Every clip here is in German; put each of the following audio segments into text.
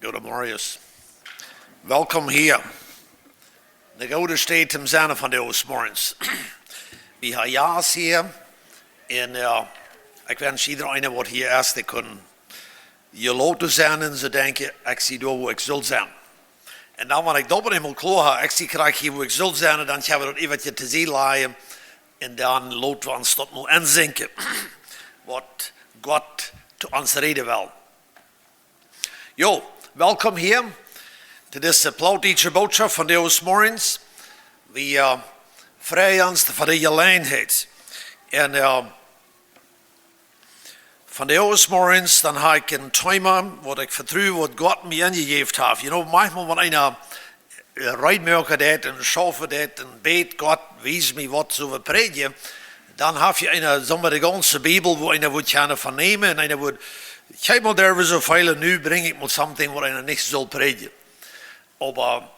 Goedemorgen. Welkom hier. De goede steed im Sinne van de Oostmorgens. We hebben ja's hier. En ik wens iedereen wat hier is, die kunnen je laten zijn en ze denken, ik zie door hoe ik zal zijn. En dan, wanneer ik dat eenmaal klaar heb, ik zie krijg hier hoe ik zal zijn, dan gaan we dat eventjes te zien laten. En dan laten we ons dat maar inzinken. Wat God te ons reden wil. Jo, welkom hier. Dit is de Plattdeutsche boodschap van de Oostmorgens. We vrij ons voor de gelegenheid. En van de Oostmorgens dan heb ik een thema wat ik vertrouw wat God me ingegeven heeft. You know, manchmal wenn einer Reitmerker dat en schaffen dat en beet God wijs me wat zo we predigen, dan heb je eine, zomaar de ganze Bibel wo einer wordt gerne vernemen en einer wordt, kijk mal daar we so viele nu breng ik mal something wat einer nicht soll predigen. Aber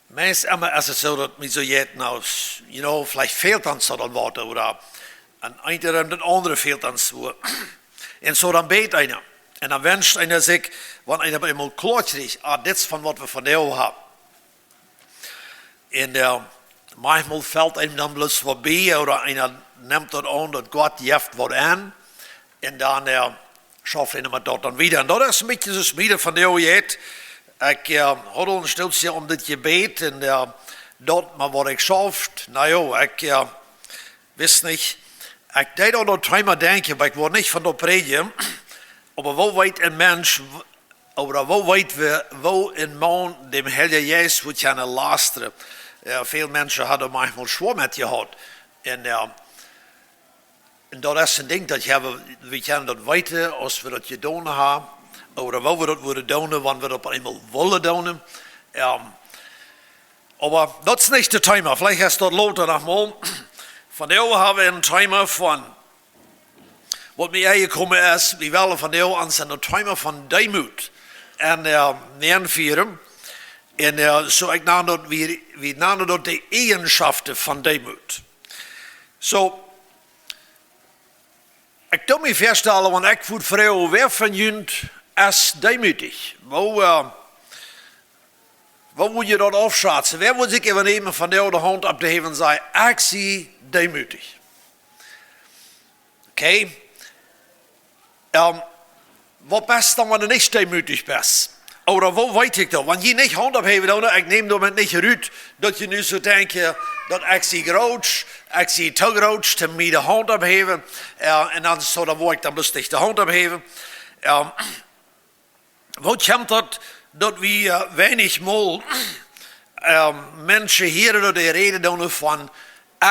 meist immer ist es so, dass mir so jetzt, nou, you know, vielleicht fehlt uns das Wort oder an einer und andere fehlt uns so. Und so dann bet einer. Und dann wünscht einer sich, wenn einer bei ihm klar kriegt, das ist von was wir von der haben. Und manchmal fällt einem dann bloß vorbei oder einer nimmt das an, dass Gott jeft was an. Und dann schafft einer dort dann wieder. Und das ist ein bisschen das Miete von der jetzt. Ich hatte ein Stilzchen um das Gebet und dort mal was ich schafft. Naja, ich weiß nicht. Ich deed auch noch dreimal denken, aber ich war nicht von der Predigt. Aber wo weit ein Mensch, oder wo weit wir, wo ein Mann dem Heiligen Jesus wird ja luisteren. Viele Menschen haben manchmal schwer mit gehabt. Und das ist ein Ding, dass wir können das weiter, als wir das getan haben. Oder wo wir das würden tun, wenn wir das einmal wollen tun. Aber das ist nicht das Thema. Vielleicht hast du das lauter noch mal. Van der haben wir ein Thema von, was mir gekommen ist, wir wollen von der an ein Thema von Demut neervieren. Und so ich nenne das, wir nennen das die Eigenschaften von Demut. So, ich kann mir vorstellen, wenn ich würde fragen, wer von Ihnen ist demütig? Wo moet je dat afschaatsen? Wer wil zich even nemen van de hand op de hemel en zeggen, ik zie demütig. Oké? Wat best dan wanneer je niet demütig bent? Oder wo weet ik dat? Want je niet hand opheven, dan ik neem dat niet uit dat je nu zo denkt, dat ik zie groot, ik zie te groot, te mij de hand opheven. En dan zo, dan word ik dan lustig de hand opheven. Wat komt dat? Dat we weinig mal mensen hier die reden doen van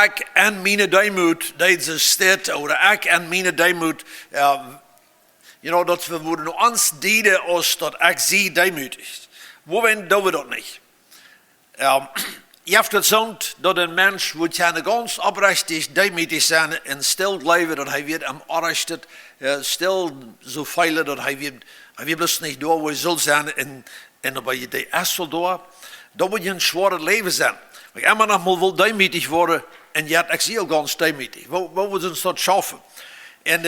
ik en mijn demut, deze staat, oder ik en mijn demut, dat we worden ons dienen als dat ik zie demütig. Waarom doen we dat niet? Je hebt het zo dat een mens wordt ganz oprechtig demütig zijn en stil blijven, dat hij weer am arrestet, stil zo veilig dat hij weer bloß niet door waar hij zal zijn en bij de Essel door, dat moet je een zware leven zijn. Maar ik immer nog mal wil demütig worden en ja, ik zie al ganz demütig. Wo we ons dat schaffen? En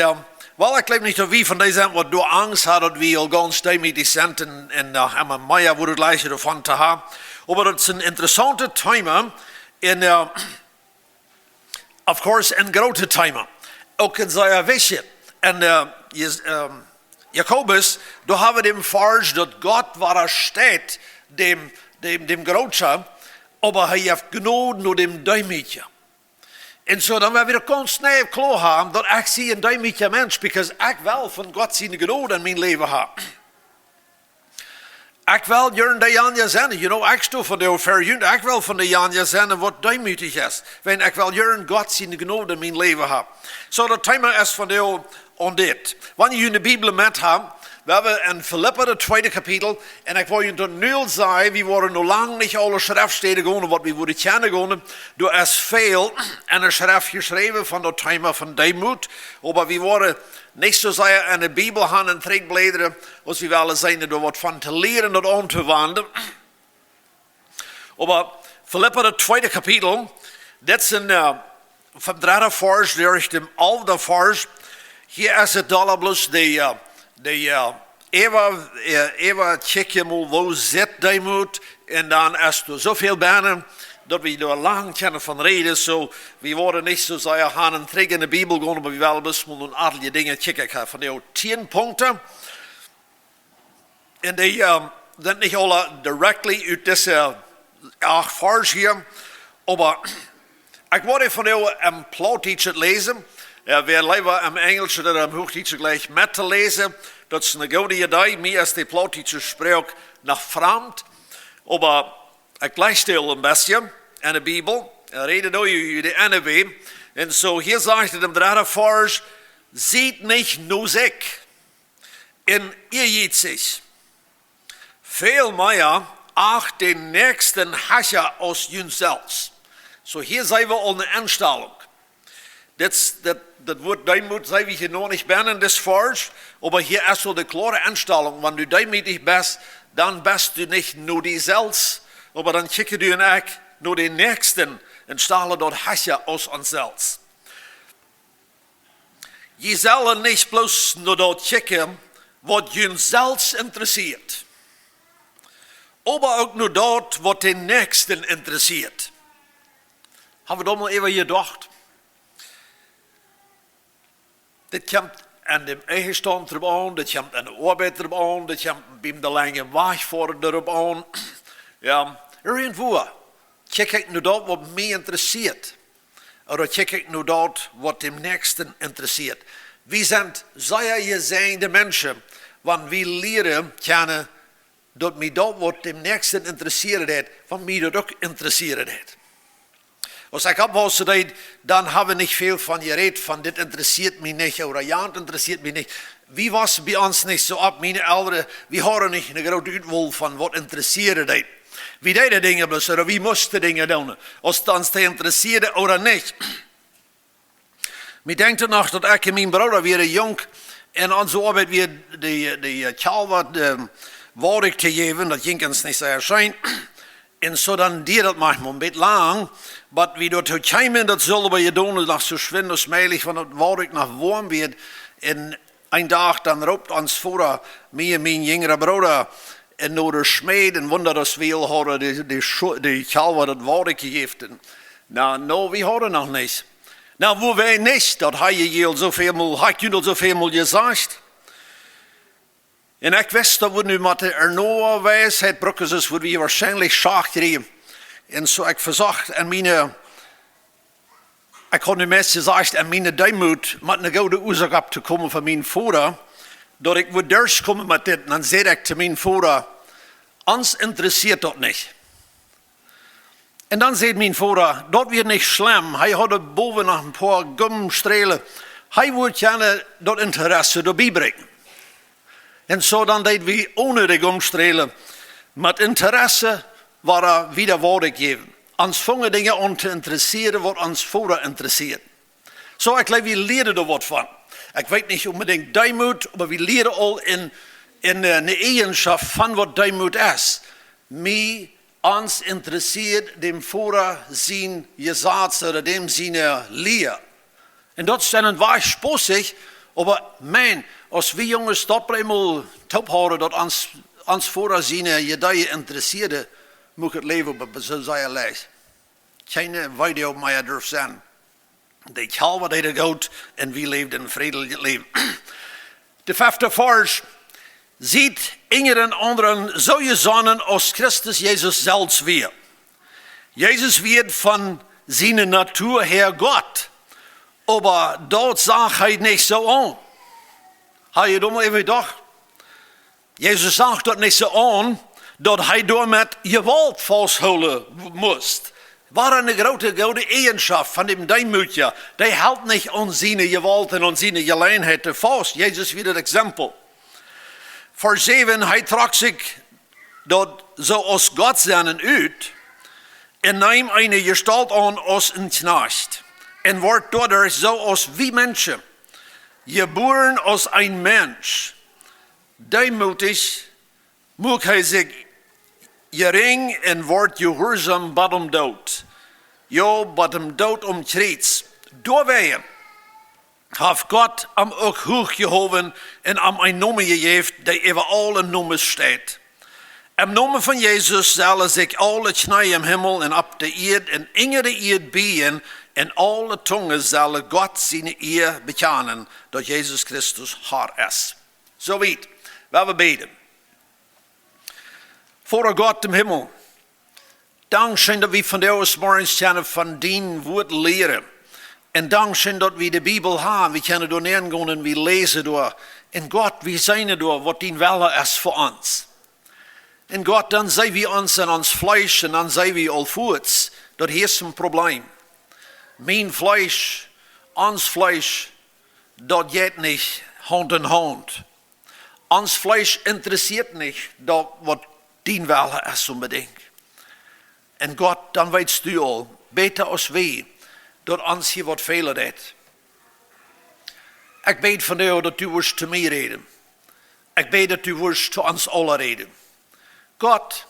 wel, ik geloof niet dat wie van deze zijn wat door angst had dat we al ganz demütig zijn en immer meer wordt het lijstje ervan te hebben. Maar dat is een interessante thema en of course een grote thema. Ook in zijn wisje. En Jakobus, da haben wir dem Vers, dass Gott war steht, dem Großen, aber er hat Gnade nur dem Demütigen. Und so, dann werden wir ganz schnell klar haben, dass ich sie ein demütiger Mensch, because ich will von Gott seine Gnade in mein Leben haben. Ich will jaren die Janja zijn, ich stehe von der Verjünd, ich will von der Janja zijn, was demütig ist. Wenn ich will jaren Gott seine Gnade in mein Leben haben. So, das Thema ist von der und dit. Wanneer je de Bibel met hebt, we hebben in Philippa het tweede kapitel, en ik wil je tot nu zeggen, we worden nog lang niet alle schriftsteden gewonnen, wat we worden kennen gewonnen. Er is veel in de schrift geschreven van het thema van Demut, maar we worden niet zozeer in de Bibel gaan en terugbladeren, als we willen zijn er wat van te leren en aan te wandelen. Maar Philippa het tweede kapitel, dit is een van derde vers, door de 11e vers. Hier is het allemaal bloos de Eva check je mal, wo zit Demut. En dan als du zoveel bent, dat we er lang kennen van reden. So, we worden niet zo zeggen, gaan een terug in de Bijbel gaan, maar we wel best een aantal dingen checken. Ik heb van jou 10 punten. En die zijn niet alle directly uit deze 8 vers hier. Maar ik word van jou een Plattdeutsch lezen. We leven in Engels, dat een Hoogdeutsch gleich met te lezen. Dat is een goede idee. Mij als die Plattdeutsche spreek nog vreemd. Maar ik lees stil een beetje in de Bijbel. Ik rede door je de NW. En zo hier zegt het in de derde vers. Ziet niet nu ik. En irrt zich. Veel meer auch den nächsten Hascher aus jezelfs. So hier zijn we al een instelling. Dat woord Demut zijn we hier nog niet binnen in dit vers. Maar hier is zo de klare instelling. Wanneer du demütig bist, dan bist du nicht nur die selbst, aber dann kijken du en ik naar de nächsten en stellen dort Hascher aus uns selbst. Je zal niet bloos naar dat kijken wat je zelfs interesseert. Maar ook naar dat wat de nächsten interesseert. Hebben we dat mal even gedacht? Dit komt aan de eigen erop aan, dit komt aan de arbeid erop aan, dit komt bij de lange weg voor erop aan. Ja, irgendwo. Kijk ik naar dat wat mij interesseert. Of kijk ik naar dat wat de nächsten interesseert. We zijn zeer gezegende mensen, want we leren kennen dat mij dat wat de nächsten interesseert, van mij dat ook interesseert. Als ik heb wel gezegd, dan hebben we niet veel van je reed, van dit interesseert mij niet, of ja, het interesseert mij niet. Wie was bij ons niet zo op, mijn ouderen, we horen niet een grote uitwol van wat interesseert dit. Wie deden dingen dus, of wie moesten dingen doen, als het ons te interesseerde of niet. Ik denk nog dat ik en mijn broer weer jong, en onze arbeid weer de kjal wat waardig te geven, dat ging ons niet zo zijn. En zo dan deed dat manchmal een beetje lang. Maar wie dat uitkomen, dat zullen we je doen, nog zo schwindel smelig, van het waardig nog warm wordt. En een dag dan roept ons voor, mij en mijn jongere broer, en door de smeed, en wonder dat we hadden de kjal wat het waardig gegeven. Nou, we hadden nog niet. Nou, wo wij niet, dat had je zoveel gezegd. En ik wist dat we nu met de ernauwe wijsheid brokken, dus we waarschijnlijk schaak kregen. En zo ik verzocht en ik had nu meest gezegd en mijn Demut met een goede oorzaak op te komen van mijn vader, dat ik would durst komen met dit. En dan zei ik te mijn vader, ons interesseert dat niet. En dan zei mijn vader, dat weer niet slim. Hij had boven nog een paar gumstrelen. Hij wilde gerne dat interesse erbij brengen. En zo dan deden we ohne de gumstrelen. Met interesse waren wieder waardig geven. Ons vangen dingen om te interesseren wat ons vader interesseert. Zo, ik we leren er wat van. Ik weet niet unbedingt Demut, maar we leren al in een eigenschap van wat Demut is. Ons interesseert dem vader zijn gezag oder dem zijn leer. En dat is dan waar spossig, maar mijn, als we jongens dat eenmaal top houden, dat ons vader zijn ideeën interesseerde, moet het leven op zo zijn lijst. Geen video meer durft zijn. Die kjal wat hij goed en wie leeft een vredelijk leven. De 5e vers. Ziet en anderen zo je zonnen als Christus Jezus zelfs weer. Jezus werd van zijn natuur her God. Maar dat zag hij niet zo aan. Had je dat maar even gedacht? Jezus zag dat niet zo aan, dat hij door met geweld vasthouden moest. Wat een grote goede eigenschap van dem Demutje. Die houdt niet aan zijn geweld en aan zijn geleenheid vast. Jezus werd het exempel. Vers 7, hij trok zich dat zoals God zijn uit en neemt een gestalt aan als een knecht en wordt door zoals wie mensen, geboren als een mens. Demutig moet hij zich gering en wordt gehoorzaam bij hem dood. Ja, bij hem dood omtreeds. Doorwegen. heeft Gott am ook hooggehoven en am een nomen gegeven die over alle noemen staat. Im Namen von Jesus zullen sich alle Knie im Himmel und ab der Erde und in der Erde biegen und alle Zungen zullen Gott seine Ehe bekennen, dass Jesus Christus Herr ist. So weit, wir beten. Vater Gott im Himmel, dank schön, dass wir von dir aus morgens von deinem Wort lehren. Und dank schön, dass wir die Bibel haben. Wir können da gehen und wir lesen da. Und Gott, wir sehen da, was dein Wille ist für uns. Und Gott, dann sei wir uns in ons Fleisch und dann sei wir all Foods. Das ist ein Problem. Mein Fleisch, ons Fleisch, das geht nicht Hand in Hand. Ons Fleisch interessiert nicht, das, was dein Wille ist unbedingt. Und Gott, dann weißt du all, beter als wir, dass uns hier was fehlt hat. Ich bete von dir, dass du wirst zu mir reden. Ich bete, dass du wirst zu uns alle reden. Gott,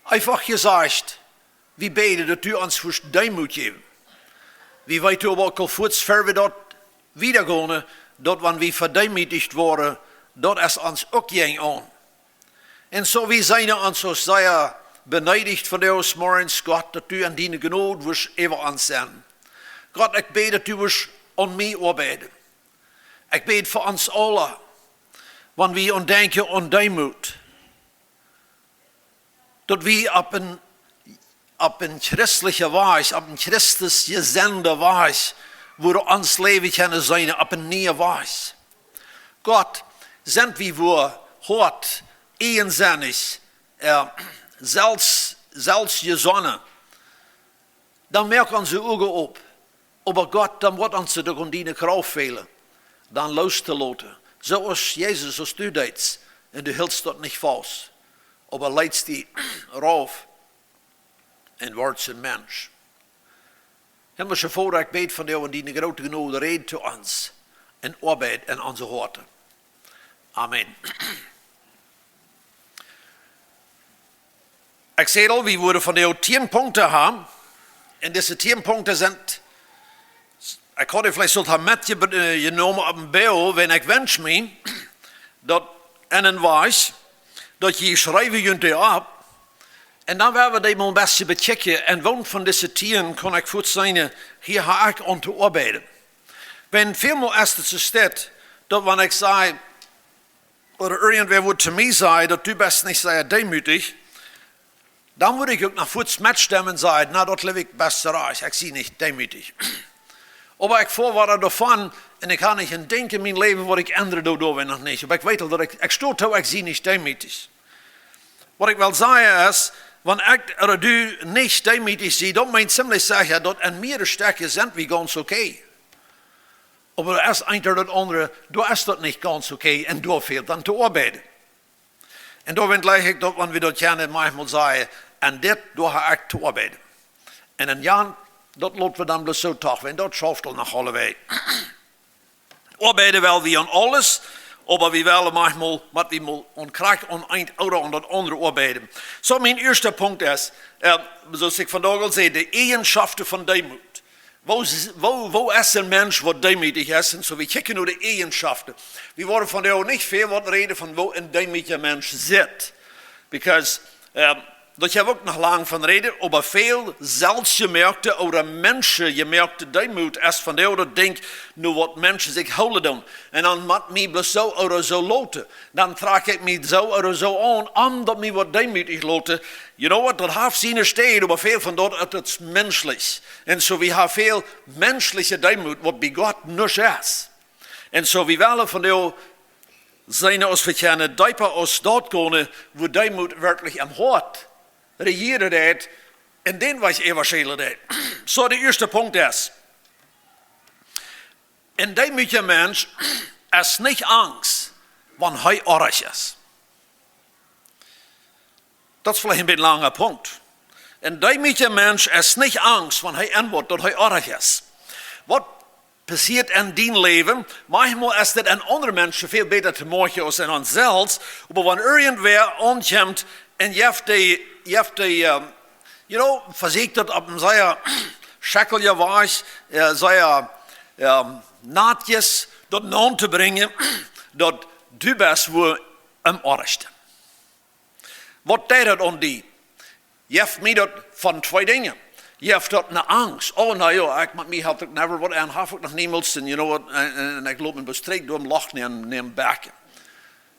einfach gesagt, wir beten, dass du uns wirst Demut geben. Wir weten aber auch kurz, bevor wir dort wiedergehen, dass wenn wir verdemütigt worden, dass es uns auch ging an. Und so wie seine uns so sehr beneidigt von dir aus morgens, Gott, dass du an deine Gnade wirst über uns sein. Gott, ich bete, dass du wirst an mich arbeiten. Ich bete für uns alle, wenn wir denken an Demut, dass wir ab ein christlicher Weis, ab ein Christus gesender Weis, wo uns Leben können sein, ab ein neuer Weis. Gott, sind wir wohl hart, einsinnig, selbst gesonnen, dann merken unsere Augen auf. Aber Gott, dann wird uns doch an deine Kraft fehlen, dann loszulassen. So als Jesus, als du deitst, und du hältst dort nicht fast. Aber leidst die rauf en wordt een mens. Himmlische Vater, ik bid van jou en die grote genade reden zu ons en arbeid in onze harten. Amen. Ik zei al, we worden van jou 10 Punkte haben. En deze 10 Punkte zijn, ik had je vielleicht zullen met je genomen op een bel, wenn ik wens me, dat en een wijs, dat je schrijven jullie op. En dan werden we die mal een beetje bekijken. En woon van deze 10 kan ik goed zijn, hier ga ik aan te arbeiden. Wenn vielmaal is het zo staat, dat wanneer ik zei, oder irgendwer wordt zu mir sagen, dat du bist nicht sehr demütig, dann würde ich auch nach Fuß mitstimmen und sagen, na, dort lebe ich besser aus. Ich sehe nicht demütig. Aber ich vorwarte davon, und ich kann nicht denken in mein Leben, was ich ändere, da noch nicht. Aber ich weiß, dass ich stehe da, ich sehe nicht demütig. Was ich will sagen ist, wenn ich oder du nicht demütig siehst, dann meint ziemlich sicher, dass in mir Stärke sind wir ganz okay. Aber das eine oder das andere, du ist das nicht ganz okay und du fehlt dann zu arbeiten. Und da bin gleich, dass wenn wir das gerne manchmal sagen, und das, da habe ich zu arbeiten. Und in Jahren, das lassen wir dann bloß so tag, wenn das schafft dann nach alle Wege. Arbeiten wollen wir an alles, aber wir wollen manchmal, was wir mal an Kraft an ein oder an das andere arbeiten. So, mein erster Punkt ist, zoals ich von da sehe, die Eigenschaften von Demut. Wo ist ein Mensch, der demütig ist? Und so, wir kicken nur die Eigenschaften. Wir wollen von der auch nicht viel reden, von wo ein demütiger Mensch sitzt. Because, dat je ook nog lang van reden, aber veel zelfgemerkte oder menschengemerkte Demut ist von der oder denkt, nur wat Menschen sich holen doen. En dan moet mij zo oder zo loten. Dan trage ik mij zo oder zo aan, omdat mij wat demütig loten. You know what, dat heeft zijn steed, aber veel van dat is menselijk. En zo, we hebben veel menschliche Demut, wat bij God niet is. En zo, we willen van der zijn als we kunnen dieper als dat kunnen, wo Demut wirklich am Hart regieren dat, en dan was evangelisch dat. Zo, de eerste punt is, een demütiger mens is niet angst, wanneer hij arg is. Dat is vielleicht een beetje langer punt. Een demütiger mens is niet angst, wanneer hij antwoordt dat hij arg is. Wat passiert in dein Leben? Manchmal ist das ein anderer Mensch viel besser zu machen als in uns selbst. Aber wenn irgendwer ankommt und versiegt das auf einem sehr schrecklichen Weise, sehr naadjes dat aan te brengen dat du best wohl am Orechte. Wat deed dat aan die? Je hebt mij dat van twee dingen. Je hebt dat een angst. Oh, nou ja, ik met mij had ik never wat aan, had ik nog niemals. En you know what, en ik loop me bestreekt door hem lachen en hem bakken.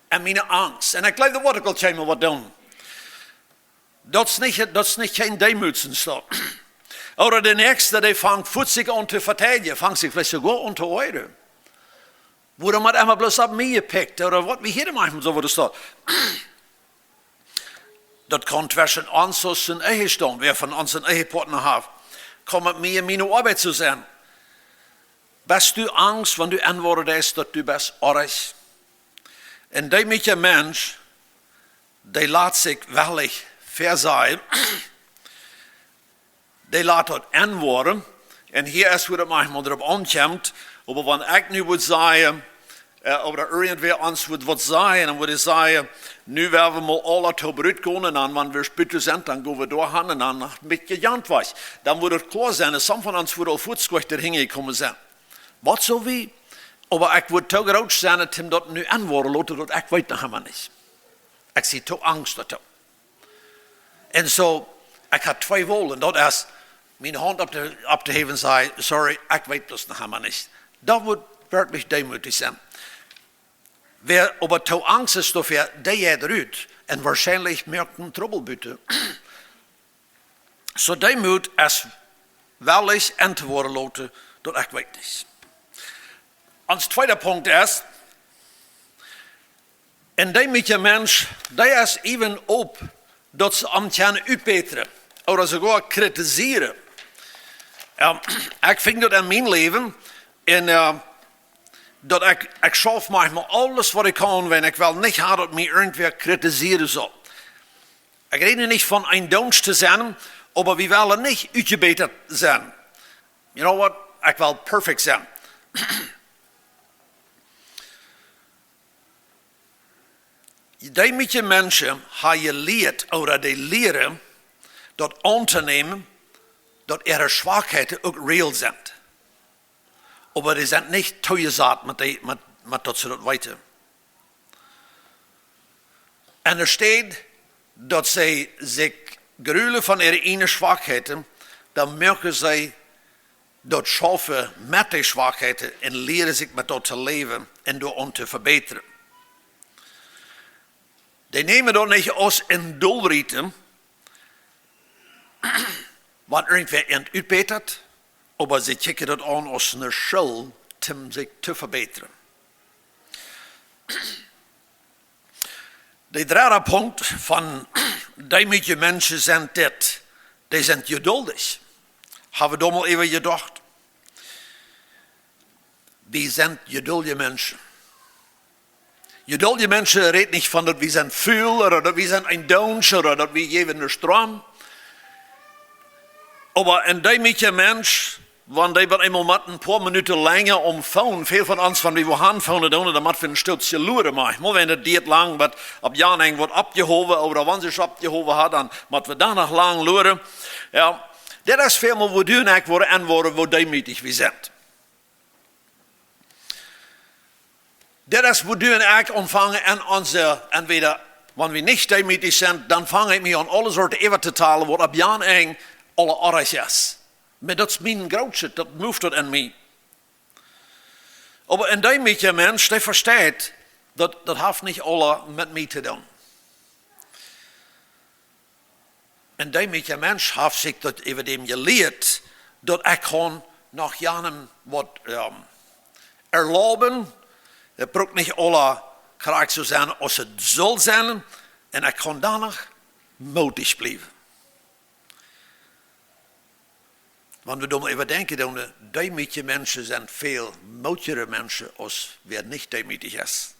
En mijn angst. En ik geloof dat wat ik al maar wat doen. Dat is niet geen Demutsenstap. Oder de nächste, die fangt zich aan te verteidigen, fangt zich vielleicht sogar aan te oordelen. Wo de maar immer bloß ab mir pickt, oder was wie hier manchmal so, wo das staat. Dat kan zwischen uns und zijn Ehestand, wer von uns einen Ehepartner hat, kann mit mir in meine Arbeit zu sein. Bist du Angst, wenn du antwortest, dass du bist arg? En die met je mens, die laat zich wellig verzeihen. Die laat dat antwoorden. En hier is hoe het manchmal erop aankomt. Aber wenn ich nu würde sagen, oder irgendwer uns würde sagen, dann würde ich sagen, nu werden wir mal alle zur Brut gehen und dann, wenn wir später sind, dann gehen wir da hin und dann mit gejant was. Dann würde es klar sein, dass some von uns würde auf Fußgächter hingekommen sein. Was so wie? Aber ich würde toch eruit zijn dat hem dat nu antwoorden laten, dat ik weet nog helemaal niet. Ik zie toch angst daartoe. En zo, ik had twee woorden. Dat is, mijn hand op te heffen en zei, sorry, ik weet dat nog helemaal niet. Dat wordt werkelijk demutig zijn. Wer aber toch angst is, dat der geht eruit. En waarschijnlijk merkt een trouble. Zo demut is wellicht antwoorden laten, dat ik weet niet. Ons tweede punt is, en die met je mens, die is even op dat ze hem kunnen uitbeteren, of sogar kritiseren. Ik vind dat in mijn leven, en dat ik schaf manchmal alles wat ik kan, wenn ik wel niet had dat mij irgendwer kritiseren zal. Ik rede niet van een Dienst te zijn, maar we willen niet uitgebeterd zijn. You know what? Ik wil perfect zijn. Die met je mensen hebben je leert, of die leren, dat aan te nemen, dat ihre Schwachheiten ook real zijn. Maar die zijn niet toegezaad met dat ze dat weten. En er staat dat zij zich gruwelen van ihre ene Schwachheiten, dan merken zij dat schaffen met die Schwachheiten en leren zich met dat te leven en door aan te verbeteren. Die nemen dat niet als een doelrieten, want irgendwer uitbetert, maar ze kijken dat aan als een schuld om zich te verbeteren. De derde punt van die met je mensen zijn dit. Die zijn geduldig. Hebben we daar mal even gedacht? We zijn geduldige mensen. Geduldige mensen reden niet van dat we zijn veel, of dat we zijn een Dienst, of dat we even een stroom. Maar in die met je mens, want die wordt eenmaal met een paar minuten langer omvouwen. Veel van ons van wie we handvouwen doen, dan moeten we een stukje luren maken. Maar wenn het dit lang wat op Jan wordt opgehoven, of wanneer ze opgehoven had, dan moeten we daar nog lang luren. Ja, dat is veel meer wat doen eigenlijk worden en worden wat demütig we zijn. Dat is wat doen eigenlijk ontvangen en onze, entweder, wanneer we niet demütig zijn, dan vang ik me aan alle soorten even te talen, wat op Jan eng alle aardig is. Maar dat is mijn grootste, dat moeft dat in mij. Maar in die met je mens, die verstaat, dat heeft niet alle met mij te doen. En die met je mens heeft zich dat even dem geleerd, dat ik gewoon nog jaren wat erlauben. Het braucht niet alle graag zo zijn als het zal zijn. En ik kan daarna moedig blijven. Want we doen even denken, die met je mensen zijn veel moedere mensen als wie niet demütig is.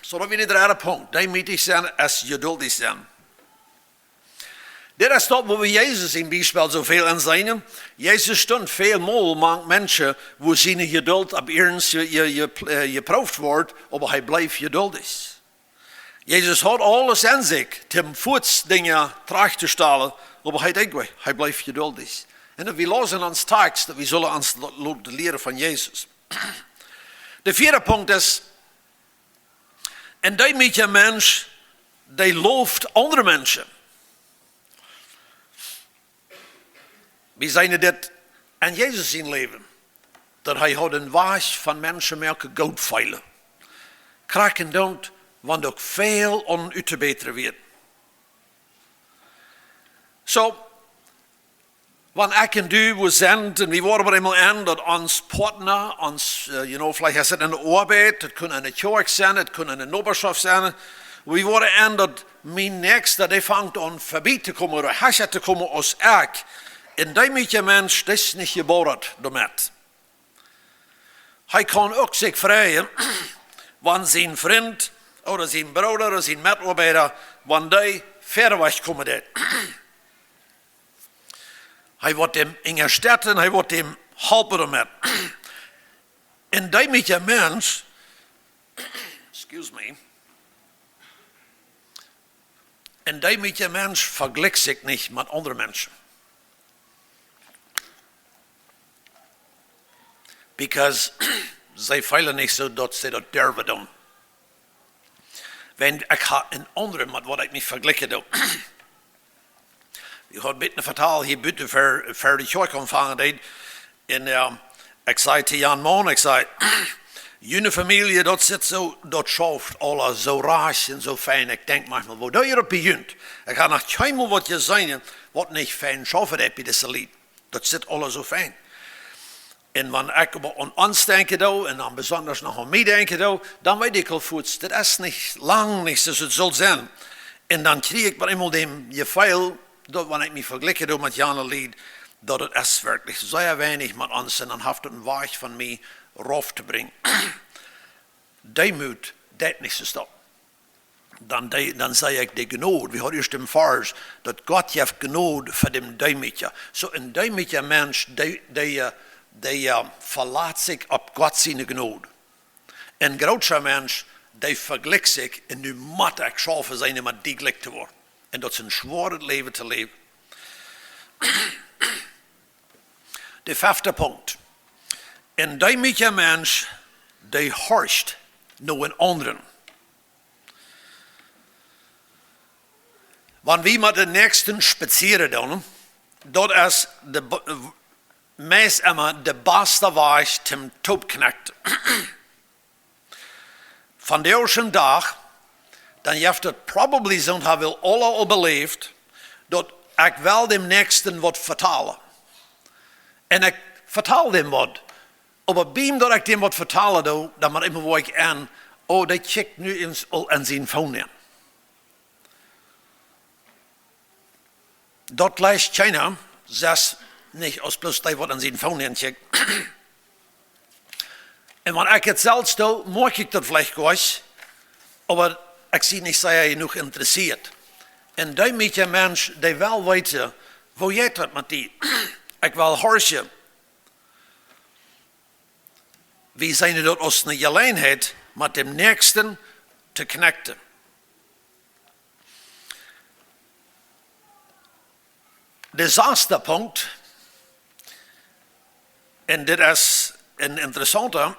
Zo dat weer de derde punt. Demütig zijn is geduldig zijn. Dit is dat waar we Jezus in bijspel zoveel aan zijn. Jezus stond veel met mensen waar zijn geduld op eerst geproefd wordt, maar hij blijft geduldig. Jezus had alles in zich, om voets dingen terug te stellen, maar hij denkt, hij blijft geduldig. En dat we lozen ons tekst, dat we zullen ons leren van Jezus. De vierde punt is, en die met je mens, die looft andere mensen. We zijn dit aan Jezus zien leven. Dat hij had een waas van mensen melke goud veilen. Kraken don't, want ook veel om u te beteren weer. Zo, wanneer ik en u we zijn, en we worden er eenmaal aan dat ons partner, ons, vielleicht is het in de arbeid, het kan in de kerk zijn, het kan in de nobberschaft zijn. We worden aan dat mijn nächste, die vangt aan voorbij te komen, of hasje te komen als ik. En die met je mens, dat is niet geboren daarmee. Hij kan ook zich vrijen, wanneer zijn vriend, of zijn broeder, of zijn medarbeider, wanneer die verder weg komen deed. Hij wordt hem ingesterten, hij wordt hem helpen ermee. En die met je mens, excuse me, en die met je mens vergelijkt zich niet met andere mensen. Because zij veilen niet zo dat ze dat durven doen. Want ik ga een andere met wat ik niet vergelijken doe. Ik had een vertaal hier buiten voor de kerk ontvangen deed. En ik zei tegen Jan Moon, ik zei, jullie familie dat zit zo, dat schaft alle zo raar en zo fijn. Ik denk manchmal, wat doe je op begint? Ik ga nog keinmal wat je zijn, wat niet fijn schaffen heb je deze lied. Dat zit alle zo fijn. En wanneer ik aan ons denken doe, en dan bijzonders nog aan mij denken doe, dan weet ik al voets, dat is niet lang niet zoals het zal zijn. En dan krijg ik maar eenmaal die gevoel, dat wanneer ik me vergelijken doe met Jan Lied, dat het is werkelijk zeer weinig met ons en dan heeft het een waag van mij rof te brengen. Demut, dat niet zo stop. Dan zei ik de genade, we hadden eerst een vers, dat God heeft genade voor de demutje. Zo een demutje mens, die verlaat zich op God zijn genade. Een grootste mens, die vergelijkt zich en nu moet ik schaffen zijn om die gelijk te worden. En dat is een zwaar leven te leven. De vijfde punt. En die met je mens, die horst naar een anderen. Wanneer we met de nächsten spazieren doen, dat is meest immer de beste weg zum Topknecht. Van de eerste dag, dan heeft het probably zo'n hebben alle al beleefd, dat ik wel dem nächsten wat vertalen. En ik vertaal dem wat. Op het beam dat ik dem wat vertalen doe, dan moet ik me woord aan, oh, dat checkt nu eens al aan zijn phone in. Dat lijst China, zes niet als plus die wat aan zijn phone in checkt. En wanneer ik het zelfs doe, mag ik dat vielleicht gleich, maar ik zie niet zeer genoeg geïnteresseerd. En die met je mens, die wel weten, hoe jij dat met die. Ik wil horen. Wie zijn dat als een gelegenheid met de nächsten te connecten. De zesde punt, en dit is een interessante,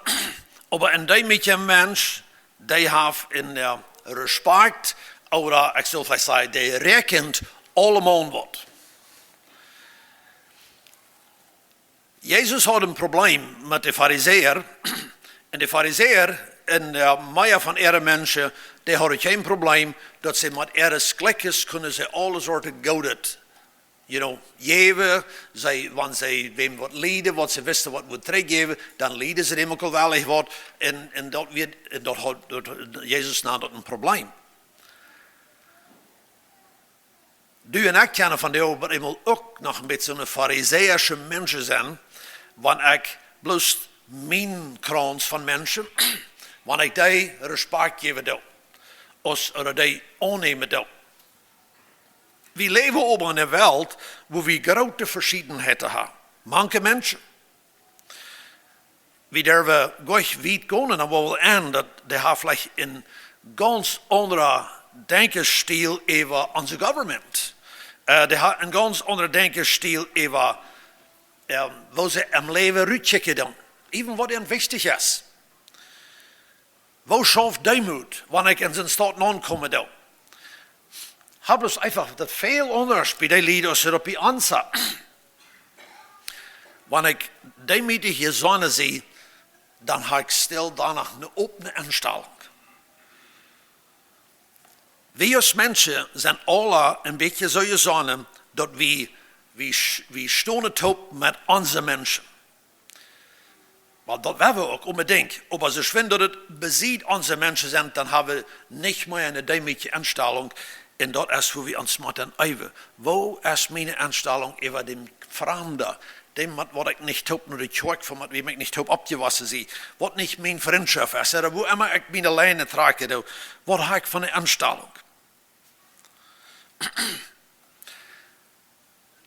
maar in die met je mens, die heeft een respect, of ik zal vielleicht zeggen, die rekent allemaal wat. Jezus had een probleem met de fariseer. En de fariseer en meer van ihre mensen, die hadden geen probleem dat ze met ihre klikjes kunnen ze alle soorten goud geven. Wanneer ze wem wat lieden, wat ze wisten wat we teruggeven, dan lieden ze hem ook wel wat. En dat had Jezus na dat een probleem. Du en ik kennen van de maar eenmaal ook nog een beetje een fariseïsche mensen zijn, wanneer ik bloos mijn krans van mensen, wanneer ik die respect geven doe, of die aannemen doe. We leven op een wereld waar we grote verscheidenheden hebben. Manche mensen. We durven gleich weit gaan en dan willen we aan dat die hebben vielleicht een ganz andere denkenstil over onze government. Die hebben een ganz andere denkenstil over wo sie im Leben rückchecken dann. Even was ihnen wichtig ist. Wo schafft Demut, wenn ich in den Staat ankomme da? Hab das einfach das viel anders bei den Liedern, als er bei uns hat. Wenn ich demütig hier Sonne sehe, dann habe ich still danach eine offene Einstellung. Wir als Menschen sind alle ein bisschen so gesonnen, dass wir stehen top mit unseren Menschen. Weil das werden wir auch unbedingt. Aber so wenn das besieht unsere Menschen sind, dann haben wir nicht mehr eine demütige Einstellung. Und das ist, wo wir uns mit üben. Wo ist meine Einstellung über den Fremden? Dem, was ich nicht top nur die Kirche, von was ich mich nicht top abgewaschen sehe. Was nicht meine Freundschaft ist. Oder wo immer ich meine Leine trage, was habe ich für eine Einstellung?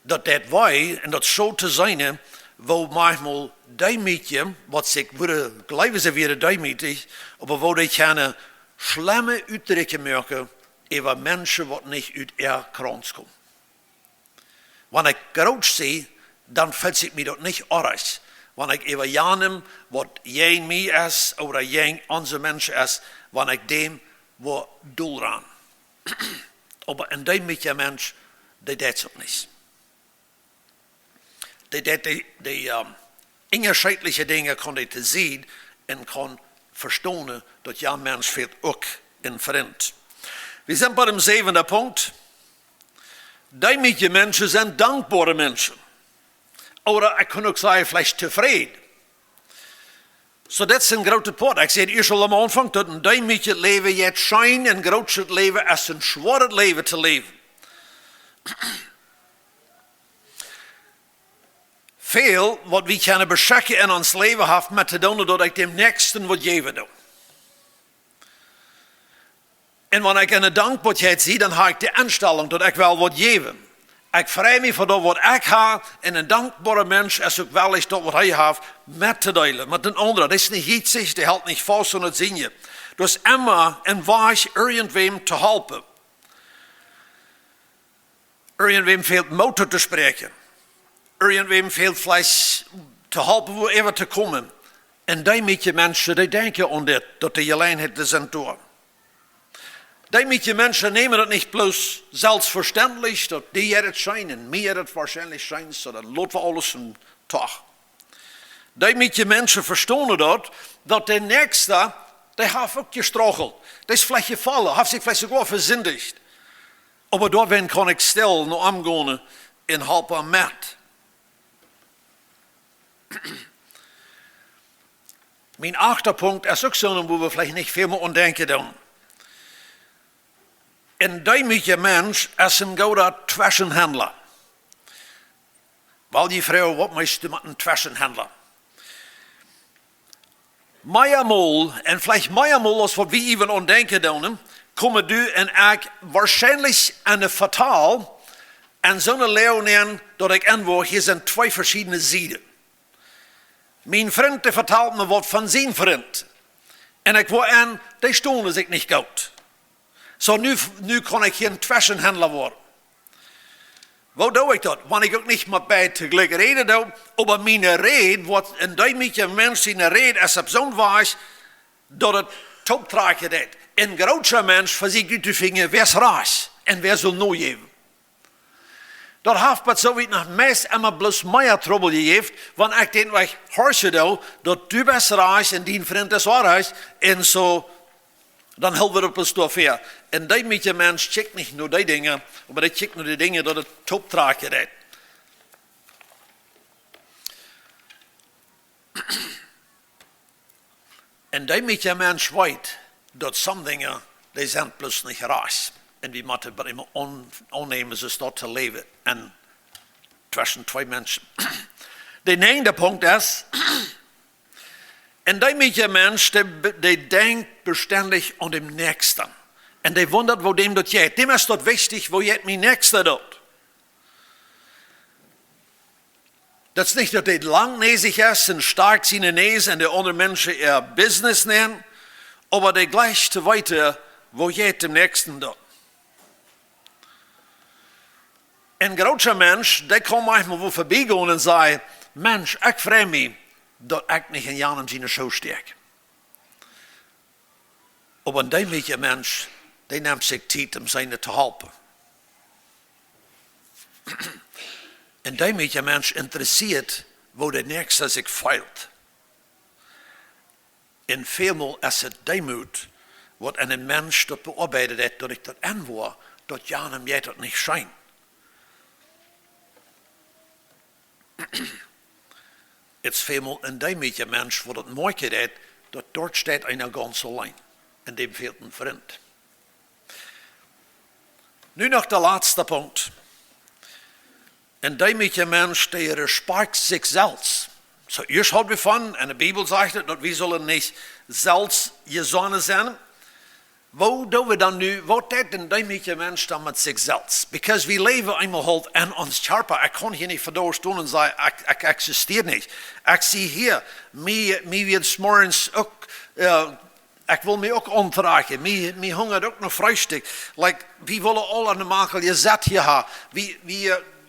Dat wij, en dat zo te zijn, wo manchmal demütig, was ik würde, glauben sie wieder demütig, aber wo die keine schlimme Ausdrücke merken, über Menschen, die nicht aus ihr Kranz kommen. Wenn ich groß sehe, dann fällt sich mir das nicht aus. Wenn ich über jenem, was jen mir ist, oder jen unser Mensch ist, wenn ich dem, wo du ran. Aber ein demütiger Mensch, der tut es nicht. Die innerscheidliche Dinge kann ich sehen und kann verstehen, dass ja Mensch fehlt auch in Fremd. Wir sind bei dem 7. Punkt. Demütige Menschen sind dankbare Menschen. Oder ich kann auch sagen, vielleicht zufrieden. So, das ist ein großer Punkt. Ich sehe schon am Anfang, dass ein demütiges Leben jetzt scheint, ein großes Leben als ein schweres Leben zu leben. Viel, was wir können beschicken in ons Leben haben, mit zu tun, dass ich dem Nächsten was geben will. Und wenn ich eine Dankbarkeit sehe, dann habe ich die Einstellung, dass ich will was geben. Ich freue mich für das, was ich habe, und ein dankbarer Mensch ist auch willig, das, was er hat, mitzuteilen mit den anderen. Das ist nicht hitzig, der hält nicht fast und das Sinne. Du hast immer ein Weich, irgendwem zu helfen. Irgendwem fehlt Mut zu sprechen. Irgendwem fehlt vielleicht zu helfen, wo immer zu kommen. Und die Menschen, die denken an das, dass die allein hätten sind durch. Die Menschen nehmen das nicht bloß selbstverständlich, dass die jetzt scheinen, mir das wahrscheinlich scheint, sondern lassen wir alles einen Tag. Die Menschen verstehen das, dass der Nächste, der hat auch gestrauchelt. Der ist vielleicht gefallen, hat sich vielleicht sogar versündigt. Aber dort kann ich still noch angehen und helfen mit. Mein 8. Punkt ist auch so, wo wir vielleicht nicht viel mehr denken. Ein demütiger Mensch ist ein guter Zwischenhändler. Weil die Frau, was möchtest du mit einem Zwischenhändler? Meiermal, und vielleicht meiermal, als wir even denken, kommen du und ich wahrscheinlich eine Fatal an so einer Leone, dass ich irgendwo, hier sind 2 verschiedene Seiten. Mein Freund, der vertelt mir was von seinem Freund. Und ich war an, die stohlen sich nicht gut. So, nu kann ich hier ein Zwischenhändler werden. Wo tue ich das? Wenn ich auch nicht mit beiden gleich rede, aber meine Rede, was ein dämlicher Mensch seine Rede ist, ab so weiß, dass er top tragen hat. Ein großer Mensch versucht zu finden, wer ist reich und wer soll nur geben. Dat heeft me zo wie nog meest immer bloß mehr Trouble gegeben, wenn ich den weg horche da, dass du bist reich und dein Freund ist auch reich, und so, dann helfen wir uns dafür. Und die mit dem Mensch checkt nicht nur die Dinge, aber der checkt nur die Dinge, dass er top tragen hat. Und die mit dem Mensch weiß, dass some Dinge, die sind bloß nicht reich. Und wir müssen aber immer annehmen, es ist dort zu leben. Und zwischen 2 Menschen. Der 9. Punkt ist, und der Mensch, der denkt beständig an den Nächsten. Und der wundert, wo dem das geht. Dem ist dort wichtig, wo jetzt mein Nächster dort. Das ist nicht, dass der langnäsig ist und stark seine Nase und der andere Menschen ihr Business nennen, aber der gleicht weiter, wo geht dem Nächsten dort. Ein großer Mensch, der kann manchmal wo vorbeigehen und sagen, Mensch, ik vrees me dat ik niet in Jan en zijn schoen steek. Aber een demütige Mensch, die neemt zich tijd om zijn te helpen. Een demütige Mensch interessiert, wo der Nächste sich feilt. En veelmaal is het Demut, wat een mens dat bearbeidet heeft, dat ik dat aanwoord, dat Jan hem jij dat niet schijnt. Het is veelmaal een demütige Mensch, wat het moeilijk heeft, dat dort staat einer ganz allein. En dem fehlt een vriend. Nu nog de laatste punt. Een demütige Mensch, der respect zichzelf. So, eerst hadden we van, en de Bijbel zegt het, dat we zullen niet zelfs je zonen zijn. Wat doen we dan nu? Wat deed een demütige Mensch dan met zichzelf? Because we leven eenmaal halt in ons körper. Ik kan hier niet vandoor staan en zeggen, ik existeer niet. Ik zie hier, mij weer 's morgens ook, ik wil me ook ontdragen. Mij hongert ook nog frühstück. Like, we willen alle normaal je zet hier.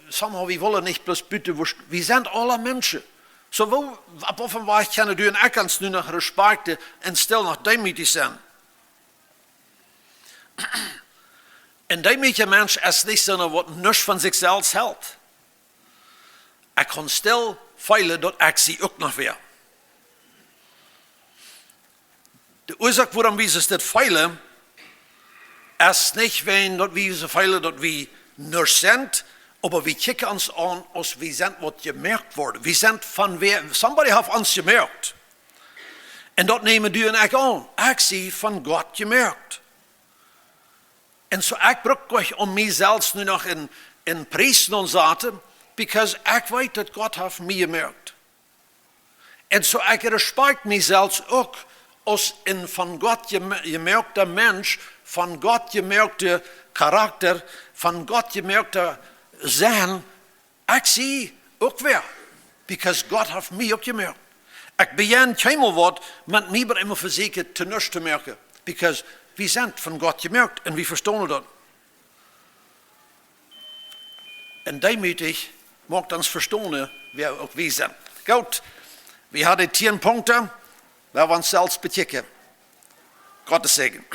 Somehow, we willen niet plus buitenwoest. We zijn alle mensen. So, op offenbar kunnen du en ik ons nu nog respecten en stil nog demütig zijn. Een demütige mens is niet zo'n wat niks van zichzelf houdt. Ik kan stil feilen dat ik zie ook nog weer. De oorzaak waarom we dit feilen, is niet wegen dat we zo feilen dat we niks zijn, aber we kijken ons aan als we zijn wat gemerkt worden. We zijn van weer, somebody heeft ons gemerkt. En dat nemen du en ik aan. Ik zie van God gemerkt. En zo ik bruk om mezelf nu nog in prijs en zaten, because ik weet dat God heeft mij gemerkt. En zo ik respect mezelf ook als een van God gemerkte mens, van God gemerkte karakter, van God gemerkte zijn. Ik zie ook weer, because God heeft mij ook gemerkt. Ik begin keinmal wat met mij maar immer verzekerd te niks te merken, because we zijn van God gemerkt en we verstaan dat. En demütig maakt ons verstaan wie ook we zijn. Goed, we hadden 10 punten, waar we ons zelfs bekijken. Gottes Segen.